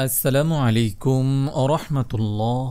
আসসালামু আলাইকুম ওরহমতুল্লাহ।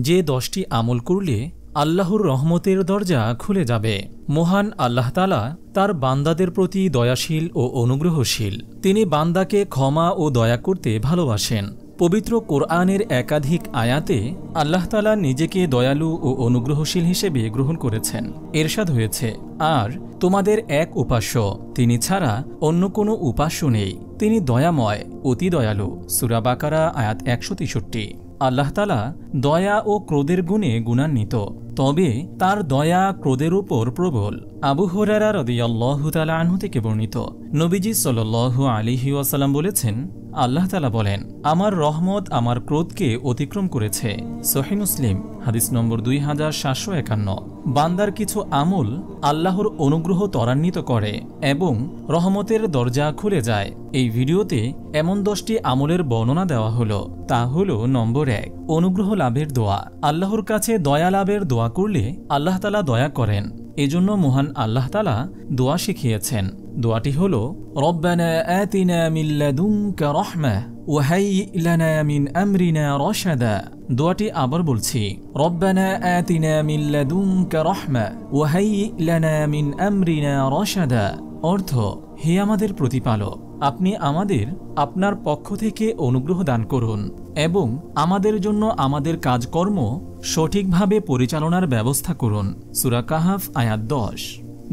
যে 10টি আমল করলে আল্লাহর রহমতের দরজা খুলে যাবে। মহান আল্লাহ তাআলা তার বান্দাদের প্রতি দয়াশীল ও অনুগ্রহশীল। তিনি বান্দাকে ক্ষমা ও দয়া করতে ভালোবাসেন। পবিত্র কোরআনের একাধিক আয়াতে আল্লাহ তাআলা নিজেকে দয়ালু ও অনুগ্রহশীল হিসেবে গ্রহণ করেছেন। ইরশাদ হয়েছে, আর তোমাদের এক উপাস্য, তিনি ছাড়া অন্য কোনো উপাস্য নেই, তিনি দয়াময়, অতি দয়ালু। সূরা বাকারা আয়াত 163। আল্লাহ তাআলা দয়া ও ক্রোধের গুণে গুণান্বিত, তবে তার দয়া ক্রোধের উপর প্রবল। আবু হুরায়রা রাদিয়াল্লাহু তাআলা আনহু থেকে বর্ণিত, নবীজি সাল্লাল্লাহু আলাইহি ওয়াসাল্লাম বলেছেন, আল্লাহ তাআলা বলেন, আমার রহমত আমার ক্রোধকে অতিক্রম করেছে। সহিহ মুসলিম হাদিস নম্বর 2751। বান্দার কিছু আমল আল্লাহর অনুগ্রহ ত্বরান্বিত করে এবং রহমতের দরজা খুলে যায়। এই ভিডিওতে এমন 10টি আমলের বর্ণনা দেওয়া হলো। তা হলো, নম্বর 1, অনুগ্রহ লাভের দোয়া। আল্লাহর কাছে দয়া লাভের দোয়া করলে আল্লাহ তাআলা দয়া করেন। এজন্য মহান আল্লাহ তাআলা দোয়া শিখিয়েছেন। দোয়াটি হলো, রব্বানা আতিনা মিন লাদুনকা রাহমাহ ওয়া হাইয়্ লানা মিন আমরিনা রাশাদা। দোয়াটি আবার বলছি, রব্বানা আতিনা মিন লাদুনকা রাহমাহ ওয়া হাইয়্ লানা মিন আমরিনা রাশাদা। অর্থ, হে আমাদের প্রতিপালক, আপনি আমাদের আপনার পক্ষ থেকে অনুগ্রহ দান করুন এবং আমাদের জন্য আমাদের কাজকর্ম সঠিকভাবে পরিচালনার ব্যবস্থা করুন। সূরা কাহাফ আয়াত 10।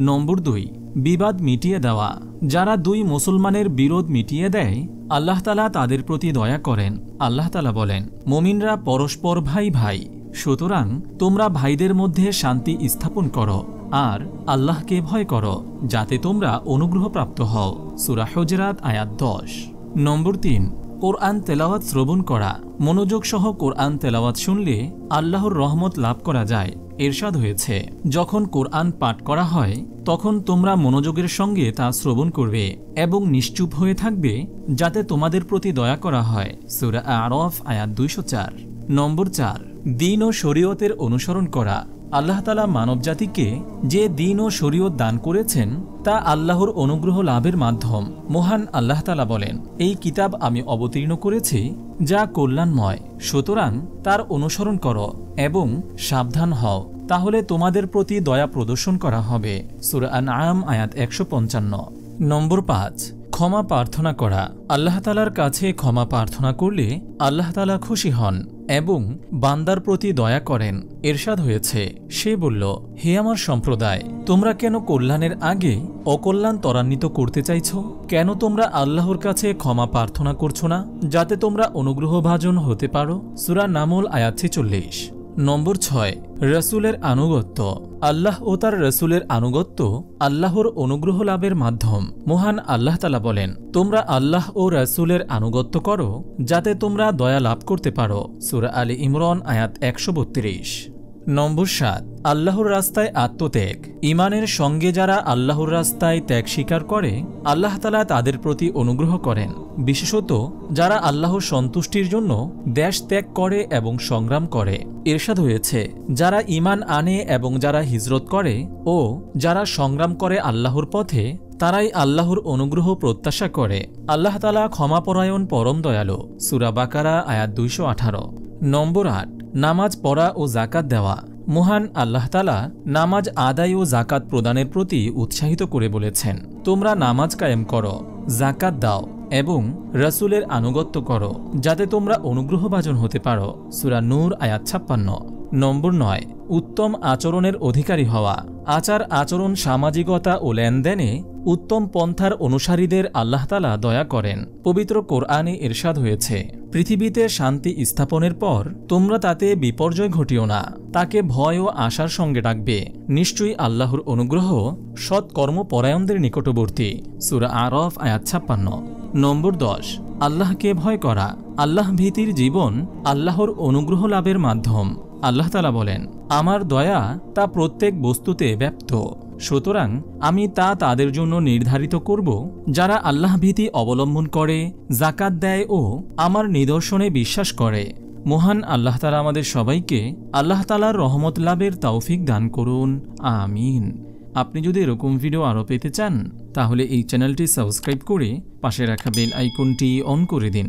নম্বর 2, বিবাদ মিটিয়ে দেওয়া। যারা দুই মুসলমানের বিরোধ মিটিয়ে দেয়, আল্লাহ তাআলা তাদের প্রতি দয়া করেন। আল্লাহ তাআলা বলেন, মুমিনরা পরস্পর ভাই ভাই, সুতরাং তোমরা ভাইদের মধ্যে শান্তি স্থাপন করো আর আল্লাহকে ভয় করো, যাতে তোমরা অনুগ্রহপ্রাপ্ত হও। সূরা হুজরাত আয়াত 10। নম্বর 3, কোরআন তেলাওয়াত শ্রবণ করা। মনোযোগ সহ কোরআন তেলাওয়াত শুনলে আল্লাহর রহমত লাভ করা যায়। ইরশাদ হয়েছে, যখন কোরআন পাঠ করা হয় তখন তোমরা মনোযোগের সঙ্গে তা শ্রবণ করবে এবং নিশ্চুপ হয়ে থাকবে, যাতে তোমাদের প্রতি দয়া করা হয়। সূরা আরাফ আয়াত 204। নম্বর 4, দ্বীন ও শরীয়তের অনুসরণ করা। আল্লাহ তাআলা মানবজাতিকে যে দ্বীন ও শরীয়ত দান করেছেন তা আল্লাহর অনুগ্রহ লাভের মাধ্যম। মহান আল্লাহ তাআলা বলেন, এই কিতাব আমি অবতীর্ণ করেছি যা কল্যাণময়, সুতরাং তার অনুসরণ করো এবং সাবধান হও, তাহলে তোমাদের প্রতি দয়া প্রদর্শন করা হবে। সূরা আনআম আয়াত 155। নম্বর 5, ক্ষমা প্রার্থনা করা। আল্লাহ তাআলার কাছে ক্ষমা প্রার্থনা করলে আল্লাহ তাআলা খুশি হন এবং বান্দার প্রতি দয়া করেন। ইরশাদ হয়েছে, সে বলল, হে আমার সম্প্রদায়, তোমরা কেন কল্যাণের আগে অকল্যাণ ত্বরান্বিত করতে চাইছ? কেন তোমরা আল্লাহর কাছে ক্ষমা প্রার্থনা করছো না, যাতে তোমরা অনুগ্রহভাজন হতে পারো? সূরা নামল আয়াত 46। নম্বর 6, রাসূলের আনুগত্য। আল্লাহ ও তার রাসূলের আনুগত্য আল্লাহর অনুগ্রহ লাভের মাধ্যম। মহান আল্লাহ তাআলা বলেন, তোমরা আল্লাহ ও রাসূলের আনুগত্য করো যাতে তোমরা দয়া লাভ করতে পারো। সূরা আলী ইমরান আয়াত 132। নম্বর 7, আল্লাহর রাস্তায় আত্মত্যাগ। ঈমানের সঙ্গে যারা আল্লাহর রাস্তায় ত্যাগ স্বীকার করে আল্লাহ তাআলা তাদের প্রতি অনুগ্রহ করেন, বিশেষত যারা আল্লাহর সন্তুষ্টির জন্য দেশ ত্যাগ করে এবং সংগ্রাম করে। ইরশাদ হয়েছে, যারা ঈমান আনে এবং যারা হিজরত করে ও যারা সংগ্রাম করে আল্লাহর পথে, তারাই আল্লাহর অনুগ্রহ প্রত্যাশা করে। আল্লাহ তাআলা ক্ষমাপরায়ণ পরম দয়ালু। সূরা বাকারা আয়াত 218। নম্বর 8, নামাজ পড়া ও যাকাত দেওয়া। মহান আল্লাহ তাআলা নামাজ আদায় ও যাকাত প্রদানের প্রতি উৎসাহিত করে বলেছেন, তোমরা নামাজ কায়েম করো, যাকাত দাও এবং রাসূলের আনুগত্য করো, যাতে তোমরা অনুগ্রহভাজন হতে পারো। সূরা নূর আয়াত 56। নম্বর 9, উত্তম আচরণের অধিকারী হওয়া। আচার আচরণ, সামাজিকতা ও লেনদেনে উত্তম পন্থার অনুসারীদের আল্লাহ তাআলা দয়া করেন। পবিত্র কোরআনে ইরশাদ হয়েছে, পৃথিবীতে শান্তি স্থাপনের পর তোমরা তাতে বিপর্যয় ঘটিও না, তাকে ভয় ও আশার সঙ্গে ডাকবে, নিশ্চয়ই আল্লাহর অনুগ্রহ সৎ কর্মপরায়ণদের নিকটবর্তী। সূরা আরাফ আয়াত 56। নম্বর 10, আল্লাহকে ভয় করা। আল্লাহ ভীতির জীবন আল্লাহর অনুগ্রহ লাভের মাধ্যম। আল্লাহ তাআলা বলেন, আমার দয়া তা প্রত্যেক বস্তুতে ব্যাপ্ত, সুতরাং আমি তা তাদের জন্য নির্ধারিত করব যারা আল্লাহ ভীতি অবলম্বন করে, যাকাত দেয় ও আমার নিদর্শনে বিশ্বাস করে। মহান আল্লাহ তাআলা আমাদের সবাইকে আল্লাহ তাআলার রহমত লাভের তৌফিক দান করুন, আমিন। আপনি যদি এরকম ভিডিও আরও পেতে চান তাহলে এই চ্যানেলটি সাবস্ক্রাইব করে পাশে রাখা বেল আইকনটি অন করে দিন।